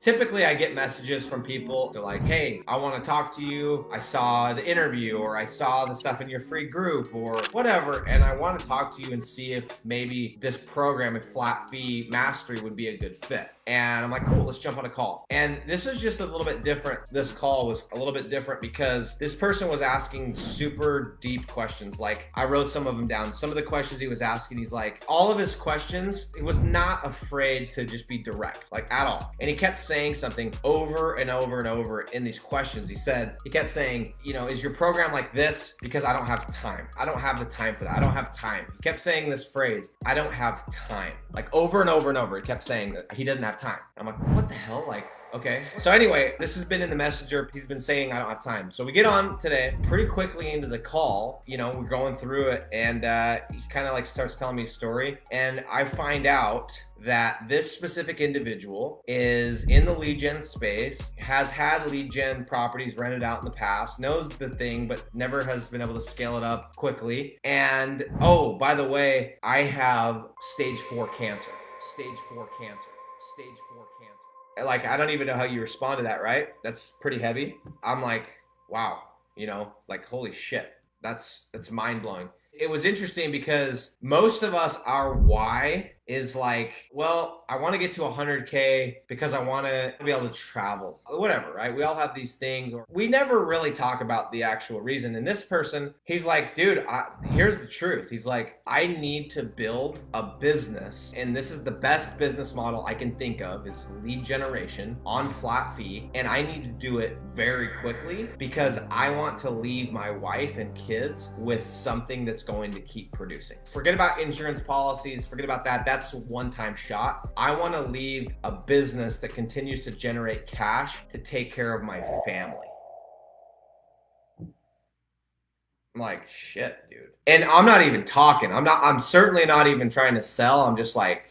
Typically, I get messages from people to like, hey, I want to talk to you. I saw the interview or I saw the stuff in your free group or whatever. And I want to talk to you and see if maybe this program, if flat fee mastery would be a good fit. And I'm like, cool, let's jump on a call. And this is just a little bit different. This call was a little bit different because this person was asking super deep questions. Like I wrote some of them down. Some of the questions he was asking, he's like, all of his questions, he was not afraid to just be direct, like at all. And he kept saying something over and over and over in these questions. He kept saying, is your program like this? Because I don't have time. I don't have the time for that. I don't have time. He kept saying this phrase, I don't have time, like over and over and over. He kept saying that he doesn't have time. I'm like, what the hell? Like, okay. So anyway, this has been in the messenger. He's been saying I don't have time. So we get on today pretty quickly into the call. We're going through it and he kind of like starts telling me a story. And I find out that this specific individual is in the lead gen space, has had lead gen properties rented out in the past, knows the thing, but never has been able to scale it up quickly. And oh, by the way, I have stage 4 cancer. Stage 4 cancer. Stage 4 cancer. Like, I don't even know how you respond to that, right? That's pretty heavy. I'm like, wow, like, holy shit. That's mind blowing. It was interesting because most of us, our why is like, well, I want to get to 100K because I want to be able to travel, whatever, right? We all have these things, or we never really talk about the actual reason. And this person, he's like, dude, here's the truth. He's like, I need to build a business, and this is the best business model I can think of is lead generation on flat fee. And I need to do it very quickly because I want to leave my wife and kids with something that's going to keep producing. Forget about insurance policies, forget about that. That's a one-time shot. I want to leave a business that continues to generate cash to take care of my family. I'm like, shit, dude. And I'm not even talking. I'm certainly not even trying to sell. I'm just like,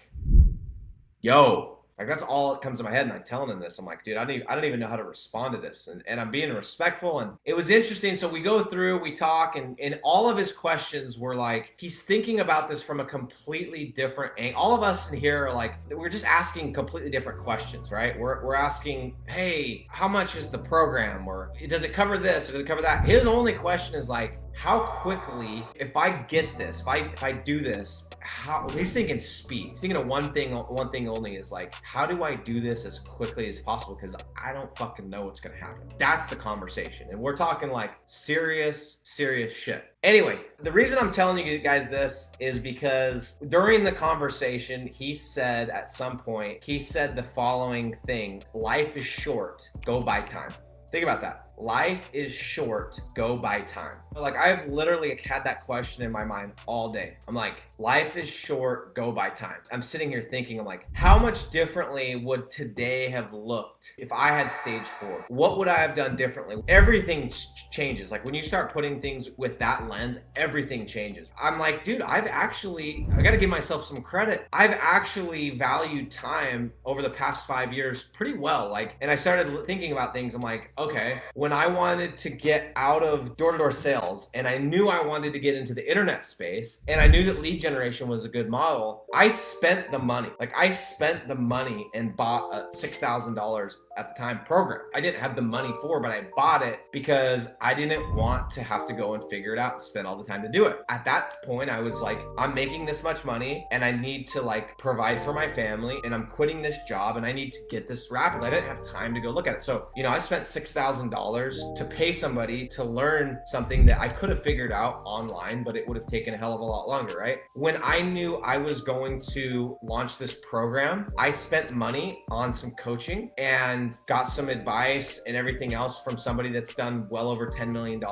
yo. Like that's all that comes to my head, and I'm telling him this. I'm like, dude, I don't even know how to respond to this, and I'm being respectful. And it was interesting. So we go through, we talk, and all of his questions were like, he's thinking about this from a completely different angle. All of us in here are like, we're just asking completely different questions, right? We're asking, hey, how much is the program, or does it cover this, or does it cover that? His only question is like, how quickly, if I get this, if I do this, how he's thinking speed. He's thinking of one thing only is like, how do I do this as quickly as possible? Because I don't fucking know what's gonna happen. That's the conversation. And we're talking like serious shit. Anyway, the reason I'm telling you guys this is because during the conversation, he said at some point, he said the following thing: life is short, go buy time. Think about that. Life is short, go buy time. Like I've literally had that question in my mind all day. I'm like, life is short, go buy time. I'm sitting here thinking, I'm like, how much differently would today have looked if I had stage 4? What would I have done differently? Everything changes. Like when you start putting things with that lens, everything changes. I'm like, dude, I gotta give myself some credit. I've actually valued time over the past 5 years pretty well. Like, and I started thinking about things. I'm like, okay, when I wanted to get out of door-to-door sales and I knew I wanted to get into the internet space and I knew that lead generation was a good model, I spent the money. Like I spent the money and bought a $6,000 at the time program. I didn't have the money for, but I bought it because I didn't want to have to go and figure it out and spend all the time to do it. At that point, I was like, I'm making this much money and I need to like provide for my family, and I'm quitting this job and I need to get this rapidly. I didn't have time to go look at it. So, I spent $6,000 to pay somebody to learn something that I could have figured out online, but it would have taken a hell of a lot longer, right? When I knew I was going to launch this program, I spent money on some coaching and got some advice and everything else from somebody that's done well over $10 million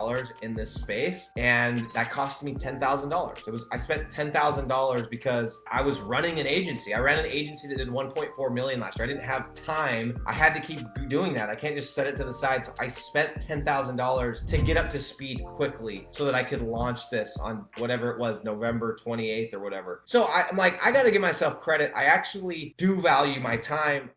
in this space. And that cost me $10,000. I spent $10,000 because I was running an agency. I ran an agency that did 1.4 million last year. I didn't have time. I had to keep doing that. I can't just set it to the side. So I spent $10,000 to get up to speed quickly so that I could launch this on whatever it was, November 28th or whatever. So I'm like, I got to give myself credit. I actually do value my time.